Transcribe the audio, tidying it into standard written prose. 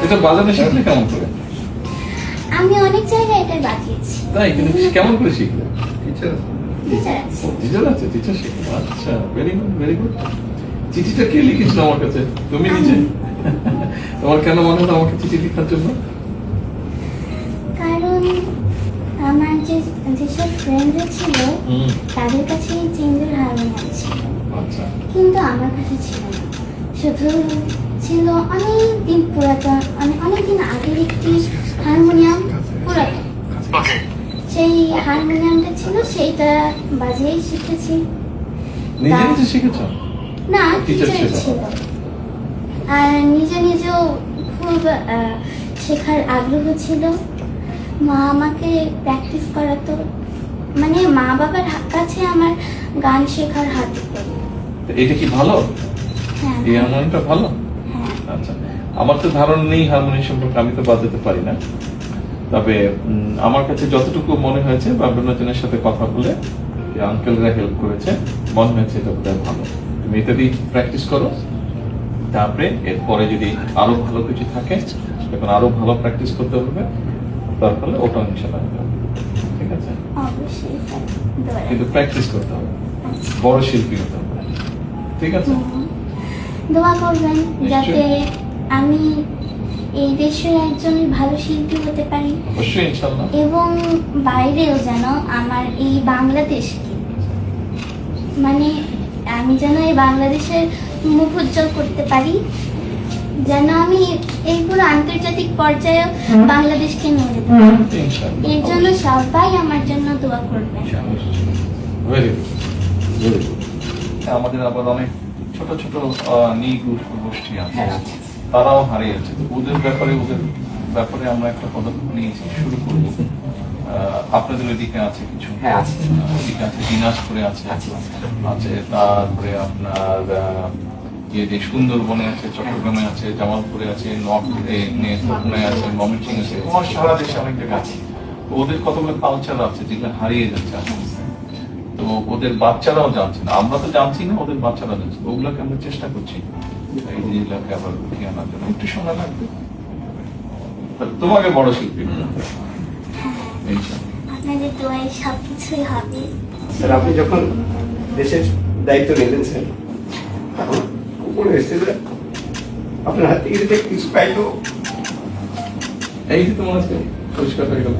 এটা বাজানো শিখলে কেমন করে? আমি অনেক জায়গায় এটা বাজিয়েছি। তাই, কিন্তু কেমন করে শিখলে? টিচার আছে। টিচার আছে, টিচার শিখলে। আচ্ছা, ভেরি গুড, ভেরি গুড। চিঠিটা কে লিখেছিল আমার কাছে? তুমি নিজে? তোমার কেন মনে হলো আমাকে চিঠি লেখার জন্য? কারণ আমার যেসব ফ্রেন্ডরা ছিল তাদের কাছে চেঞ্জের হারমোনিয়াম ছিল, আচ্ছা, কিন্তু আমার কাছে ছিল না। শুধু ছিল অনেক দিন পুরাতন, অনেক দিন আগের একটি হারমোনিয়াম, পুরাতন। সেই হারমোনিয়ামটা ছিল, সেইটা বাজিয়েই শিখেছি। নিজে নিজে শিখেছ? না, টিচার টিচার ছিল। আর নিজে নিজেও খুব শেখার আগ্রহ ছিল। মা আমাকে প্র্যাকটিস করাতো, মানে মা বাবার কাছে আমার গান শেখার হাত ধরে। এটা কি ভালো? হ্যাঁ, এই হারমোনিয়ামটা ভালো? হ্যাঁ। আচ্ছা, আমার তো ধারণা নেই হারমোনিয়াম সম্পর্কে, আমি তো বাজাতে পারি না। তবে আমার কাছে যতটুকু মনে হয়েছে বা বিনোজনের সাথে কথা বলে যে আঙ্কেলরা হেল্প করেছে, মনে হয়েছে এটা বোধহয় ভালো। তুমি এটা দিয়ে প্র্যাকটিস করো, তারপরে এরপরে যদি আরো ভালো কিছু থাকে তখন আরো ভালো প্র্যাকটিস করতে হবে, তারপরে ওটা ইনশাআল্লাহ হবে। ঠিক আছে? অবশ্যই স্যার, দোয়া কিন্তু প্র্যাকটিস করতে হবে, বড় শিল্পী হতে হবে। ঠিক আছে? দোয়া করবেন যাতে আমি এই দেশের একজন ভালো শিল্পী হতে পারি, অবশ্যই ইনশাআল্লাহ। এবং বাইরেও যেন আমার এই বাংলাদেশকে, মানে আমি যেন এই বাংলাদেশের মুখ উজ্জ্বল করতে পারি, যেন আমি এই পুরো আন্তর্জাতিক পর্যায়ে বাংলাদেশকে নিয়ে যেতে পারি। ইনশাআল্লাহ। এর জন্য সবাই আমার জন্য দোয়া করবেন। Very good, very good. আমাদের আবার অনেক ছোট ছোট গোষ্ঠী আছে, তারাও হারিয়েছে। তো ওদের ব্যাপারে আমরা একটা পদক্ষেপ নিয়েছি, শুরু করবো। আপনাদের ওইদিকে আছে কিছু? হ্যাঁ, আছে। ওইদিকে আছে, দিনাজপুরে আছে, আছে তারপরে আপনার যে সুন্দরবনে আছে, চট্টগ্রামে আছে, জামালপুরে আছে, নেত্রকোনায় আছে, ময়মনসিংহে আছে, সারা দেশে অনেক জায়গা আছে। তো ওদের কতগুলো কালচার আছে যেগুলো হারিয়ে যাচ্ছে আস্তে আস্তে। তো ওদের বাচ্চারাও জানছে না, আমরা তো জানছি না, ওদের বাচ্চারা জানছে। ওগুলোকে আমরা চেষ্টা করছি এই জিনিসগুলোকে আবার উঠিয়ে আনার জন্য। একটু সময় লাগবে, তোমাকে বড় শিল্পী আপনাদের দোয়ায় সবকিছুই হবে। স্যার, আপনি যখন দেশের দায়িত্ব নিলেন স্যার, তখন উপরে এসে আপনার হাত থেকে যদি কিছু পাইতো, এই যে তোমার আজকে পরিষ্কার হয়ে গেল।